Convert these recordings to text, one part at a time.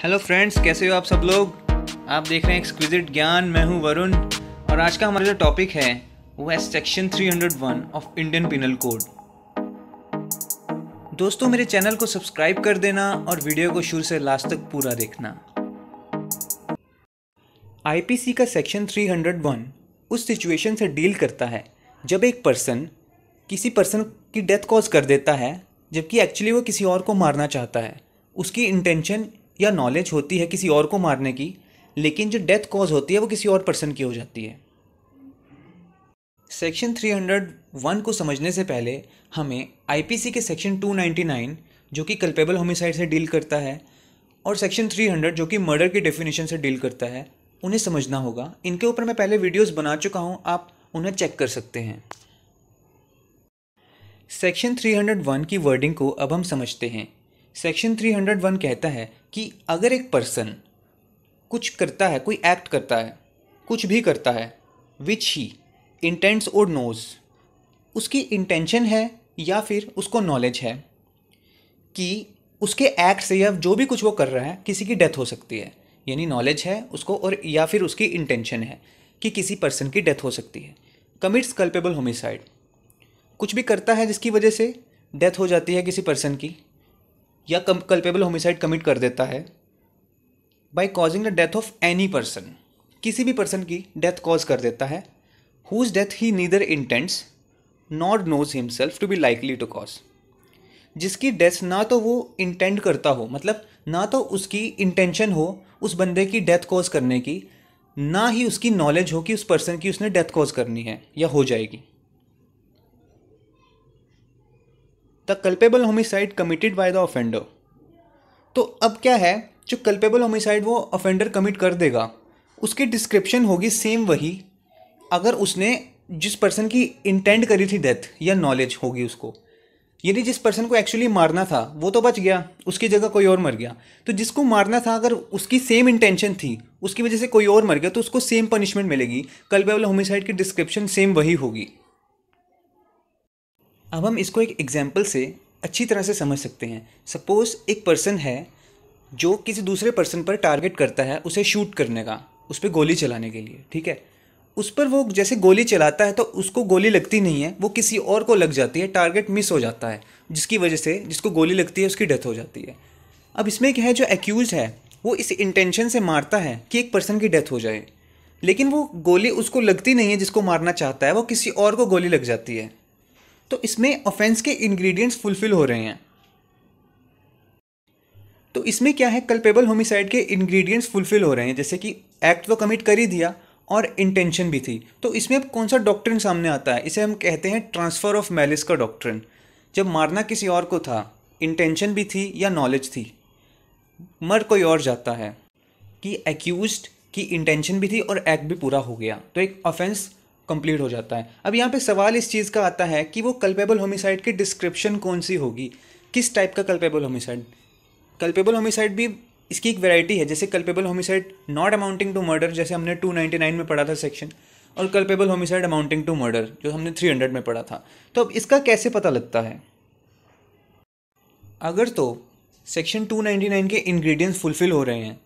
Hello friends, कैसे हो आप सब लोग। आप देख रहे हैं एक्सक्विजिट ज्ञान। मैं हूं वरुण और आज का हमारा जो टॉपिक है वो है section 301 of Indian penal code. दोस्तों, मेरे चैनल को सब्सक्राइब कर देना और वीडियो को शुरू से लास्ट तक पूरा देखना। आईपीसी का सेक्शन 301 उस सिचुएशन से डील करता है जब एक पर्सन किसी पर्सन की डेथ कॉज कर देता है जबकि एक्चुअली वो किसी और को मारना चाहता है। उसकी इंटेंशन या नॉलेज होती है किसी और को मारने की, लेकिन जो डेथ कॉज होती है वो किसी और पर्सन की हो जाती है। सेक्शन 301 को समझने से पहले हमें आईपीसी के सेक्शन 299 जो कि कल्पेबल होमिसाइड से डील करता है और सेक्शन 300 जो कि मर्डर की डेफिनेशन से डील करता है उन्हें समझना होगा। इनके ऊपर मैं पहले वीडियोस बना चुका हूं, आप उन्हें चेक कर सकते हैं। सेक्शन 301 की वर्डिंग को अब हम समझते हैं। सेक्शन 301 कहता है कि अगर एक पर्सन कुछ करता है, कोई एक्ट करता है, कुछ भी करता है विच ही इंटेंट्स और नोज, उसकी इंटेंशन है या फिर उसको नॉलेज है कि उसके एक्ट से या जो भी कुछ वो कर रहा है किसी की डेथ हो सकती है, यानी नॉलेज है उसको और या फिर उसकी इंटेंशन है कि किसी पर्सन की डेथ हो सकती है। कमिट्स कल्पेबल होमिसाइड, कुछ भी करता है जिसकी वजह से डेथ हो जाती है किसी पर्सन की, या कल्पेबल होमिसाइड कमिट कर देता है by causing the death of any person, किसी भी पर्सन की डेथ कॉज कर देता है, whose death he neither intends nor knows himself to be likely to cause, जिसकी डेथ ना तो वो इंटेंड करता हो, मतलब ना तो उसकी इंटेंशन हो उस बंदे की डेथ कॉज करने की, ना ही उसकी नॉलेज हो कि उस पर्सन की उसने डेथ कॉज करनी है या हो जाएगी। The culpable homicide committed by the offender, तो अब क्या है, जो कल्पेबल होमिसाइड वो ऑफेंडर कमिट कर देगा उसकी डिस्क्रिप्शन होगी सेम वही। अगर उसने जिस पर्सन की इंटेंड करी थी डेथ या नॉलेज होगी उसको, यानी जिस पर्सन को एक्चुअली मारना था वो तो बच गया, उसकी जगह कोई और मर गया, तो जिसको मारना था अगर उसकी सेम इंटेंशन थी, उसकी वजह से कोई और मर गया, तो उसको सेम पनिशमेंट मिलेगी। कल्पेबल होमिसाइड की डिस्क्रिप्शन सेम वही होगी। अब हम इसको एक एग्जाम्पल से अच्छी तरह से समझ सकते हैं। सपोज एक पर्सन है जो किसी दूसरे पर्सन पर टारगेट करता है उसे शूट करने का, उस पर गोली चलाने के लिए, ठीक है। उस पर वो जैसे गोली चलाता है तो उसको गोली लगती नहीं है, वो किसी और को लग जाती है, टारगेट मिस हो जाता है, जिसकी वजह से जिसको गोली लगती है उसकी डेथ हो जाती है। अब इसमें क्या है, जो एक्यूज है वो इस इंटेंशन से मारता है कि एक पर्सन की डेथ हो जाए, लेकिन वो गोली उसको लगती नहीं है जिसको मारना चाहता है, वो किसी और को गोली लग जाती है। तो इसमें ऑफेंस के इंग्रेडिएंट्स फुलफिल हो रहे हैं। तो इसमें क्या है, कल्पेबल होमिसाइड के इंग्रेडिएंट्स फुलफिल हो रहे हैं, जैसे कि एक्ट तो कमिट कर ही दिया और इंटेंशन भी थी। तो इसमें अब कौन सा डॉक्ट्रिन सामने आता है, इसे हम कहते हैं ट्रांसफर ऑफ मैलिस का डॉक्ट्रिन। जब मारना किसी और को था, इंटेंशन भी थी या नॉलेज थी, मर कोई और जाता है कि एक्यूज्ड की इंटेंशन भी थी और एक्ट भी पूरा हो गया, तो एक ऑफेंस कंप्लीट हो जाता है। अब यहाँ पे सवाल इस चीज़ का आता है कि वो कल्पेबल होमिसाइड की डिस्क्रिप्शन कौन सी होगी, किस टाइप का कल्पेबल होमिसाइड। कल्पेबल होमिसाइड भी इसकी एक वैरायटी है, जैसे culpable homicide not amounting to murder, जैसे हमने 299 में पढ़ा था सेक्शन, और culpable homicide amounting to murder जो हमने 300 में पढ़ा था। तो अब इसका कैसे पता लगता है, अगर तो सेक्शन 299 के इंग्रेडिएंट्स फुलफिल हो रहे हैं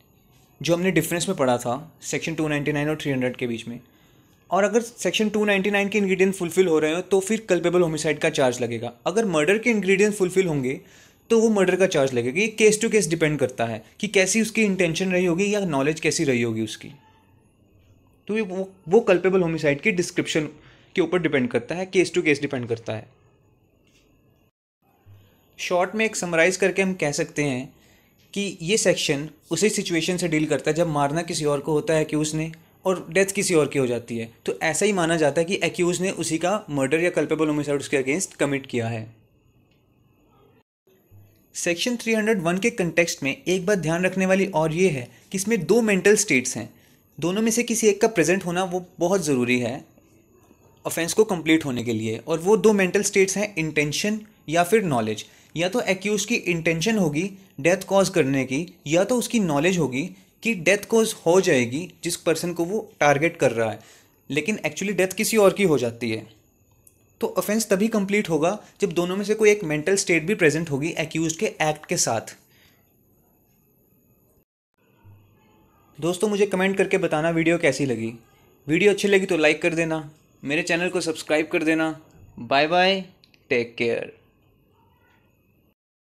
जो हमने डिफरेंस में पढ़ा था सेक्शन 299 और 300 के बीच में, और अगर सेक्शन 299 के इंग्रेडिएंट फुलफिल हो रहे हो तो फिर कल्पेबल होमिसाइड का चार्ज लगेगा। अगर मर्डर के इंग्रेडिएंट फुलफिल होंगे तो वो मर्डर का चार्ज लगेगा। ये केस टू केस डिपेंड करता है कि कैसी उसकी इंटेंशन रही होगी या नॉलेज कैसी रही होगी उसकी। तो ये वो कल्पेबल होमिसाइड की डिस्क्रिप्शन के ऊपर डिपेंड करता है, केस टू केस डिपेंड करता है। शॉर्ट में एक समराइज करके हम कह सकते हैं कि ये सेक्शन उसी सिचुएशन से डील करता है जब मारना किसी और को होता है एक्यूज ने और डेथ किसी और की हो जाती है, तो ऐसा ही माना जाता है कि एक्यूज ने उसी का मर्डर या कल्पेबल होमिसाइड उसके अगेंस्ट कमिट किया है। सेक्शन 301 के कंटेक्स्ट में एक बात ध्यान रखने वाली और ये है कि इसमें दो मेंटल स्टेट्स हैं, दोनों में से किसी एक का प्रेजेंट होना वो बहुत ज़रूरी है ऑफेंस को कंप्लीट होने के लिए, और वो दो मेंटल स्टेट्स हैं इंटेंशन या फिर नॉलेज। या तो एक्यूज की इंटेंशन होगी डेथ कॉज करने की, या तो उसकी नॉलेज होगी कि डेथ कॉज हो जाएगी जिस पर्सन को वो टारगेट कर रहा है, लेकिन एक्चुअली डेथ किसी और की हो जाती है। तो ऑफेंस तभी कंप्लीट होगा जब दोनों में से कोई एक मेंटल स्टेट भी प्रेजेंट होगी एक्यूज के एक्ट के साथ। दोस्तों मुझे कमेंट करके बताना वीडियो कैसी लगी। वीडियो अच्छी लगी तो लाइक कर देना, मेरे चैनल को सब्सक्राइब कर देना। Bye bye, take care.